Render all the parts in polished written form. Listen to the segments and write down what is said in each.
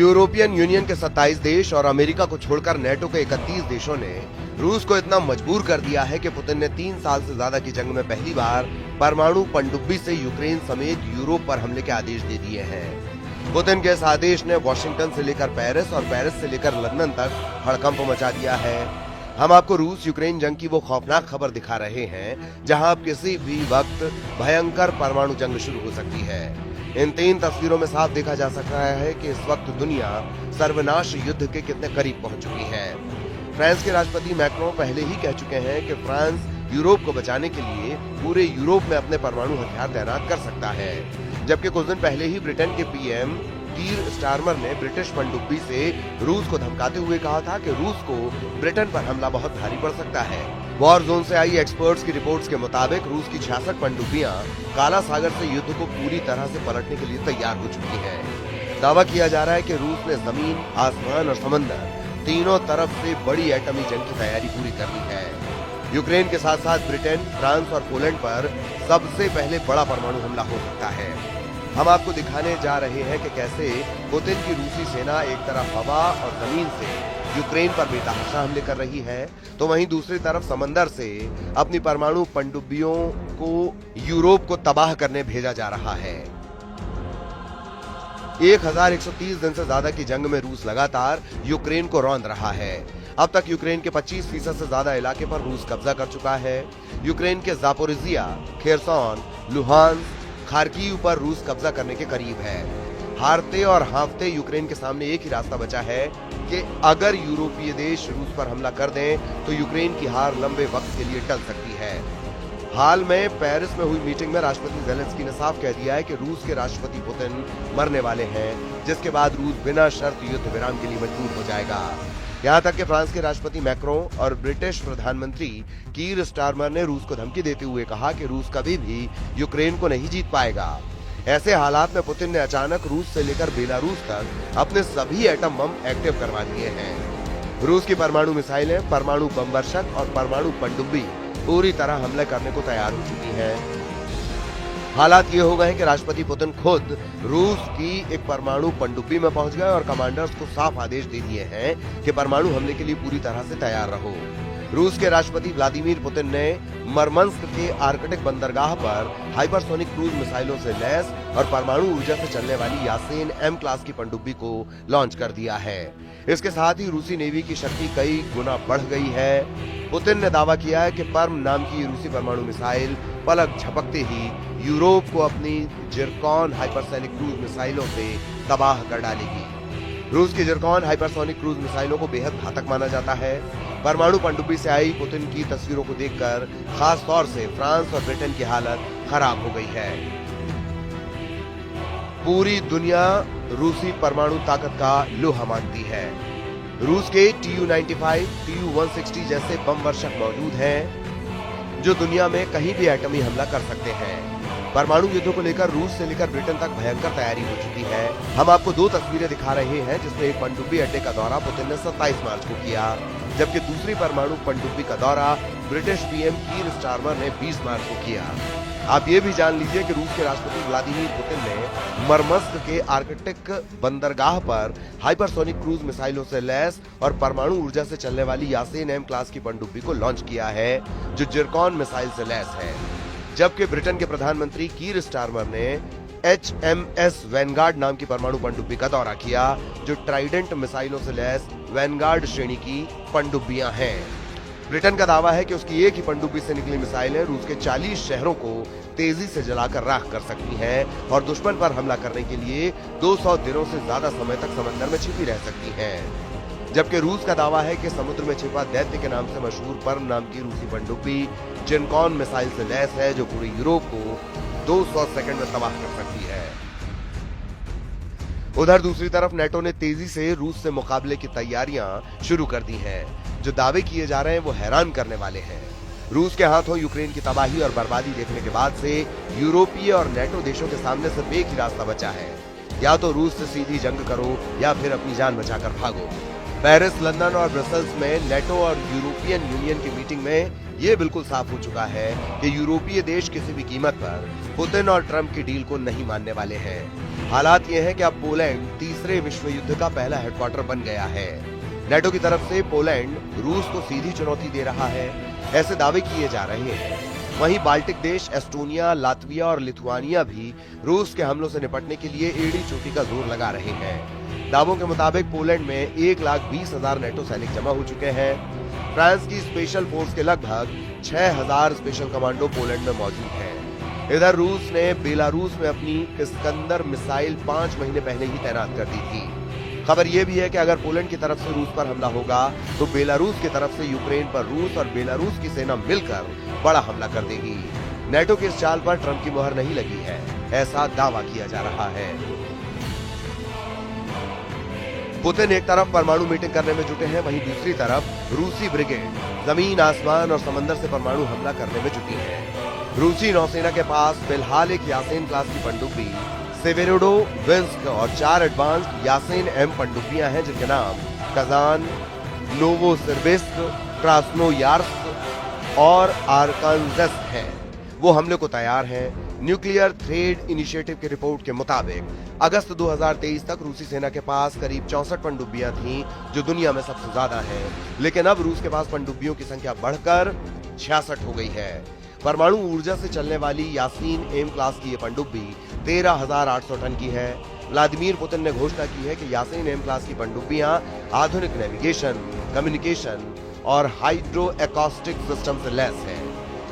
European union के 27 देश और अमेरिका को छोड़कर नेटो के 31 देशों ने रूस को इतना मजबूर कर दिया है कि पुतिन ने 3 साल से ज्यादा की जंग में पहली बार परमाणु पनडुब्बी से यूक्रेन समेत यूरोप पर हमले के आदेश दे दिए हैं। पुतिन के इस आदेश ने वॉशिंगटन से लेकर पेरिस और पेरिस से लेकर लंदन तक हड़कंप मचा दिया है। हम आपको रूस यूक्रेन जंग की वो खौफनाक खबर दिखा रहे हैं जहां अब किसी भी वक्त भयंकर परमाणु जंग शुरू हो सकती है। इन 3 तस्वीरों में साफ देखा जा सकता है कि इस वक्त दुनिया सर्वनाश युद्ध के कितने करीब पहुंच चुकी है। फ्रांस के राष्ट्रपति मैक्रों पहले ही कह चुके हैं कि फ्रांस यूरोप को बचाने के लिए पूरे यूरोप में अपने परमाणु हथियार तैनात कर सकता है। जबकि कुछ दिन पहले ही ब्रिटेन के पीएम कीर स्टारमर ने ब्रिटिश पनडुब्बी से रूस को धमकाते हुए कहा था कि रूस को ब्रिटेन पर हमला बहुत भारी पड़ सकता है। वॉर जोन से आई एक्सपर्ट्स की रिपोर्ट्स के मुताबिक रूस की 66 पनडुब्बियां काला सागर से युद्ध को पूरी तरह से पलटने के लिए तैयार हो चुकी हैं। दावा किया जा रहा है कि रूस ने जमीन, आसमान और समंदर तीनों तरफ से बड़ी एटमी जंग की तैयारी पूरी कर ली है। यूक्रेन के साथ साथ ब्रिटेन, फ्रांस और पोलैंड पर सबसे पहले बड़ा परमाणु हमला हो सकता है। हम आपको दिखाने जा रहे हैं कि कैसे पुतिन की रूसी सेना एक तरफ हवा और जमीन से यूक्रेन पर बेतहाशा हमले कर रही है, तो वहीं दूसरी तरफ समंदर से अपनी परमाणु पनडुब्बियों को यूरोप को तबाह करने भेजा जा रहा है। 1130 दिन से ज्यादा की जंग में रूस लगातार यूक्रेन को रौंद रहा है। अब तक यूक्रेन के 25% से ज्यादा इलाके पर रूस कब्जा कर चुका है। यूक्रेन के जापोरिजिया, खेरसोन, लुहांस्क, खार्किव पर रूस कब्जा करने के करीब है। हारते और हाँफते यूक्रेन के सामने एक ही रास्ता बचा है कि अगर यूरोपीय देश रूस पर हमला कर दें तो यूक्रेन की हार लंबे वक्त के लिए टल सकती है। हाल में पेरिस में हुई मीटिंग में राष्ट्रपति ज़ेलेंस्की ने साफ कह दिया है कि रूस के राष्ट्रपति पुतिन मरने वाले हैं, जिसके बाद रूस बिना शर्त युद्ध विराम के लिए मजबूर हो जाएगा। यहाँ तक कि फ्रांस के राष्ट्रपति मैक्रों और ब्रिटिश प्रधानमंत्री कीर स्टारमर ने रूस को धमकी देते हुए कहा कि रूस कभी भी यूक्रेन को नहीं जीत पाएगा। ऐसे हालात में पुतिन ने अचानक रूस से लेकर बेलारूस तक अपने सभी एटम बम एक्टिव करवा दिए हैं। रूस की परमाणु मिसाइलें, परमाणु बम वर्षक और परमाणु पनडुब्बी पूरी तरह हमले करने को तैयार हो चुकी हैं। हालात ये हो गए हैं कि राष्ट्रपति पुतिन खुद रूस की एक परमाणु पनडुब्बी में पहुंच गए और कमांडर्स को साफ आदेश दे दिए हैं कि परमाणु हमले के लिए पूरी तरह से तैयार रहो। रूस के राष्ट्रपति व्लादिमीर पुतिन ने मरमंस्क के आर्कटिक बंदरगाह पर हाइपरसोनिक क्रूज मिसाइलों से लैस और परमाणु ऊर्जा से चलने वाली यासेन एम क्लास की पनडुब्बी को लॉन्च कर दिया है। इसके साथ ही रूसी नेवी की शक्ति कई गुना बढ़ गई है। पुतिन ने दावा किया है कि पर्म नाम की रूसी परमाणु मिसाइल पलक झपकते ही यूरोप को अपनी जिरकॉन हाइपरसोनिक क्रूज मिसाइलों से तबाह कर डालेगी। रूस की जिरकॉन हाइपरसोनिक क्रूज मिसाइलों को बेहद घातक माना जाता है। परमाणु पनडुब्बी से आई पुतिन की तस्वीरों को देखकर खास तौर से फ्रांस और ब्रिटेन की हालत खराब हो गई है। पूरी दुनिया रूसी परमाणु ताकत का लोहा मानती है। रूस के TU-95, TU-160 जैसे बम वर्षक मौजूद हैं, जो दुनिया में कहीं भी एटमी हमला कर सकते हैं। परमाणु युद्ध को लेकर रूस से लेकर ब्रिटेन तक भयंकर तैयारी हो चुकी है। हम आपको 2 तस्वीरें दिखा रहे हैं, जिसमें एक पनडुब्बी अड्डे का दौरा पुतिन ने 27 मार्च को किया, जबकि दूसरी परमाणु पनडुब्बी का दौरा ब्रिटिश पीएम कीर स्टारमर ने 20 मार्च को किया। आप ये भी जान लीजिए कि रूस के राष्ट्रपति व्लादिमीर पुतिन ने मरमंस्क के आर्कटिक बंदरगाह पर हाइपरसोनिक क्रूज मिसाइलों से लैस और परमाणु ऊर्जा से चलने वाली यासेन एम क्लास की पनडुब्बी को लॉन्च किया है, जो जिरकॉन मिसाइल से लैस है। जबकि ब्रिटेन के प्रधानमंत्री कीर स्टारमर ने HMS वैनगार्ड नाम की परमाणु पनडुब्बी का दौरा किया, जो ट्राइडेंट मिसाइलों से लैस वैनगार्ड श्रेणी की पनडुब्बियां हैं। ब्रिटेन का दावा है कि उसकी एक ही पनडुब्बी से निकली मिसाइलें रूस के 40 शहरों को तेजी से जलाकर राख कर सकती हैं और दुश्मन पर हमला करने के लिए 200 दिनों से ज्यादा समय तक समंदर में छिपी रह सकती हैं। जबकि रूस का दावा है कि समुद्र में छिपा दैत्य के नाम से मशहूर पर्म नाम की रूसी पनडुब्बी जिरकॉन मिसाइल से लैस है, जो पूरे यूरोप को 200 सेकंड में तबाह कर सकती है। उधर दूसरी तरफ नेटो ने तेजी से रूस से मुकाबले की तैयारियां शुरू कर दी हैं। जो दावे किए जा रहे हैं वो हैरान करने वाले हैं। रूस के हाथों यूक्रेन की तबाही और बर्बादी देखने के बाद से यूरोपीय और नेटो देशों के सामने सिर्फ एक ही रास्ता बचा है, या तो रूस से सीधी जंग करो या फिर अपनी जान बचाकर भागो। पेरिस, लंदन और ब्रसेल्स में नेटो और यूरोपियन यूनियन की मीटिंग में ये बिल्कुल साफ हो चुका है कि यूरोपीय देश किसी भी कीमत पर पुतिन और ट्रंप की डील को नहीं मानने वाले हैं। हालात ये हैं कि अब पोलैंड तीसरे विश्व युद्ध का पहला हेडक्वार्टर बन गया है। नेटो की तरफ से पोलैंड रूस को सीधी चुनौती दे रहा है, ऐसे दावे किए जा रहे हैं। वहीं बाल्टिक देश एस्टोनिया, लातविया और लिथुआनिया भी रूस के हमलों से निपटने के लिए एड़ी चोटी का जोर लगा रहे हैं। दावों के मुताबिक पोलैंड में 1,20,000 नेटो सैनिक जमा हो चुके हैं। फ्रांस की स्पेशल फोर्स के लगभग 6,000 स्पेशल कमांडो पोलैंड में मौजूद हैं। इधर रूस ने बेलारूस में अपनी इस्कंदर मिसाइल 5 महीने पहले ही तैनात कर दी थी। खबर यह भी है कि अगर पोलैंड की तरफ से रूस पर हमला होगा तो बेलारूस की तरफ से यूक्रेन पर रूस और बेलारूस की सेना मिलकर बड़ा हमला कर देगी। नेटो की इस चाल पर ट्रंप की मुहर नहीं लगी है, ऐसा दावा किया जा रहा है। पुतिन एक तरफ परमाणु मीटिंग करने में जुटे हैं, वहीं दूसरी तरफ रूसी ब्रिगेड जमीन, आसमान और समंदर से परमाणु हमला करने में जुटी है। रूसी नौसेना के पास फिलहाल एक यासेन क्लास की पनडुब्बी सेवेरोडोविंस्क और 4 एडवांस्ड यासेन एम पनडुब्बियां हैं, जिनके नाम कजान, नोवोसिर्बिस्क, क्रास्नोयार्स्क और आर्कान्जस हैं। वो हमले को तैयार हैं। न्यूक्लियर थ्रेड इनिशिएटिव की रिपोर्ट के मुताबिक अगस्त 2023 तक रूसी सेना के पास करीब 64 पनडुब्बियां थीं, जो दुनिया में सबसे ज्यादा है। लेकिन अब रूस के पास पनडुब्बियों की संख्या बढ़कर 66 हो गई है। परमाणु ऊर्जा से चलने वाली यासीन एम क्लास की ये पनडुब्बी 13,800 टन की है। व्लादिमीर पुतिन ने घोषणा की है कि यासीन एम क्लास की पनडुब्बियां आधुनिक नेविगेशन, कम्युनिकेशन और हाइड्रो एकॉस्टिक सिस्टम से लैस है।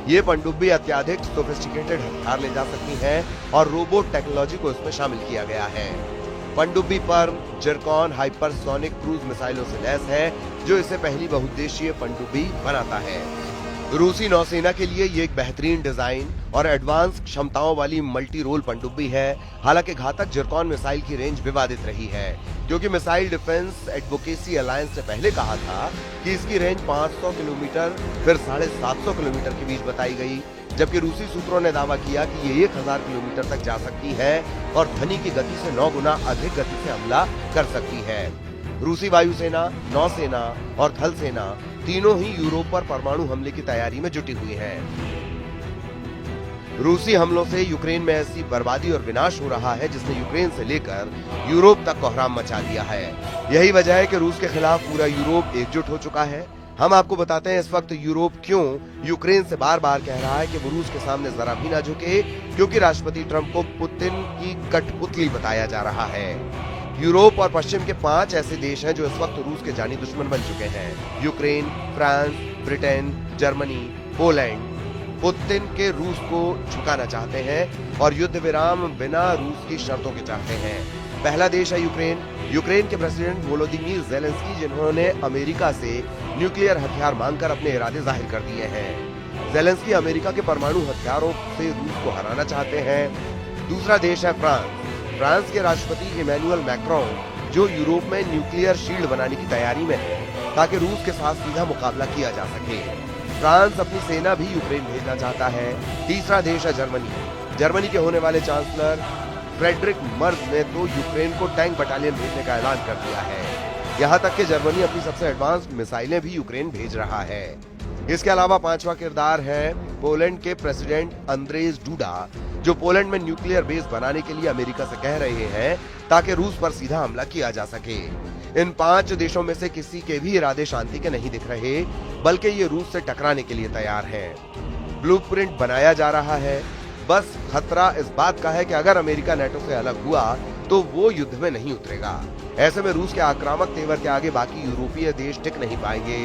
ये पनडुब्बी अत्याधिक सोफिस्टिकेटेड हथियार ले जा सकती है और रोबोट टेक्नोलॉजी को इसमें शामिल किया गया है। पनडुब्बी पर जिरकॉन हाइपरसोनिक क्रूज मिसाइलों से लैस है, जो इसे पहली बहुउद्देशीय पनडुब्बी बनाता है। रूसी नौसेना के लिए ये एक बेहतरीन डिजाइन और एडवांस क्षमताओं वाली मल्टी रोल पनडुब्बी है। हालांकि घातक जिरकॉन मिसाइल की रेंज विवादित रही है, क्योंकि मिसाइल डिफेंस एडवोकेसी अलायंस ने पहले कहा था कि इसकी रेंज 500 किलोमीटर फिर 750 किलोमीटर के बीच बताई गई, जबकि रूसी सूत्रों ने दावा किया कि ये 1000 किलोमीटर तक जा सकती है और ध्वनि की गति से 9 गुना अधिक गति से हमला कर सकती है। रूसी वायुसेना, नौसेना और थल सेना तीनों ही यूरोप पर परमाणु हमले की तैयारी में जुटी हुई हैं। रूसी हमलों से यूक्रेन में ऐसी बर्बादी और विनाश हो रहा है जिसने यूक्रेन से लेकर यूरोप तक कोहराम मचा दिया है। यही वजह है कि रूस के खिलाफ पूरा यूरोप एकजुट हो चुका है। हम आपको बताते हैं इस वक्त यूरोप क्यों यूक्रेन से बार बार कह रहा है कि वो रूस के सामने जरा भी ना झुके, क्योंकि राष्ट्रपति ट्रंप को पुतिन की कठपुतली बताया जा रहा है। यूरोप और पश्चिम के 5 ऐसे देश हैं जो इस वक्त रूस के जानी दुश्मन बन चुके हैं। Ukraine, France, Britain, Germany, Poland Putin के रूस को झुकाना चाहते हैं और युद्ध विराम बिना रूस की शर्तों के चाहते हैं। पहला देश है यूक्रेन। यूक्रेन के प्रेसिडेंट वोलोदिमीर ज़ेलेंस्की, जिन्होंने अमेरिका से न्यूक्लियर हथियार मांगकर अपने इरादे जाहिर कर दिए हैं। ज़ेलेंस्की अमेरिका के परमाणु हथियारों से रूस को हराना चाहते हैं। दूसरा देश है फ्रांस। फ्रांस के राष्ट्रपति इमैनुअल मैक्रोन, जो यूरोप में न्यूक्लियर शील्ड बनाने की तैयारी में है ताकि रूस के साथ सीधा मुकाबला किया जा सके। फ्रांस अपनी सेना भी यूक्रेन भेजना चाहता है। तीसरा देश है जर्मनी। जर्मनी के होने वाले चांसलर फ्रेडरिक मर्ज ने तो यूक्रेन को टैंक बटालियन भेजने का ऐलान कर दिया है। यहाँ तक कि जर्मनी अपनी सबसे एडवांस्ड मिसाइलें भी यूक्रेन भेज रहा है। इसके अलावा 5वां किरदार है पोलैंड के प्रेसिडेंट अंद्रेज डूडा, जो पोलैंड में न्यूक्लियर बेस बनाने के लिए अमेरिका से कह रहे हैं ताकि रूस पर सीधा हमला किया जा सके। इन 5 देशों में से किसी के भी इरादे शांति के नहीं दिख रहे, बल्कि ये रूस से टकराने के लिए तैयार हैं। ब्लूप्रिंट बनाया जा रहा है। बस खतरा इस बात का है कि अगर अमेरिका नेटो से अलग हुआ तो वो युद्ध में नहीं उतरेगा। ऐसे में रूस के आक्रामक तेवर के आगे बाकी यूरोपीय देश टिक नहीं पाएंगे।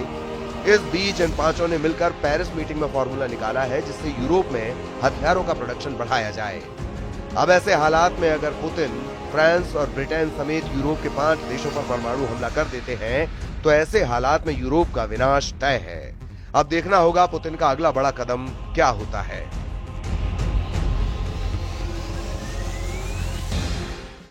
इस बीच इन 5 ने मिलकर पेरिस मीटिंग में फॉर्मूला निकाला है जिससे यूरोप में हथियारों का प्रोडक्शन बढ़ाया जाए। अब ऐसे हालात में अगर पुतिन फ्रांस और ब्रिटेन समेत यूरोप के 5 देशों पर परमाणु हमला कर देते हैं तो ऐसे हालात में यूरोप का विनाश तय है। अब देखना होगा पुतिन का अगला बड़ा कदम क्या होता है।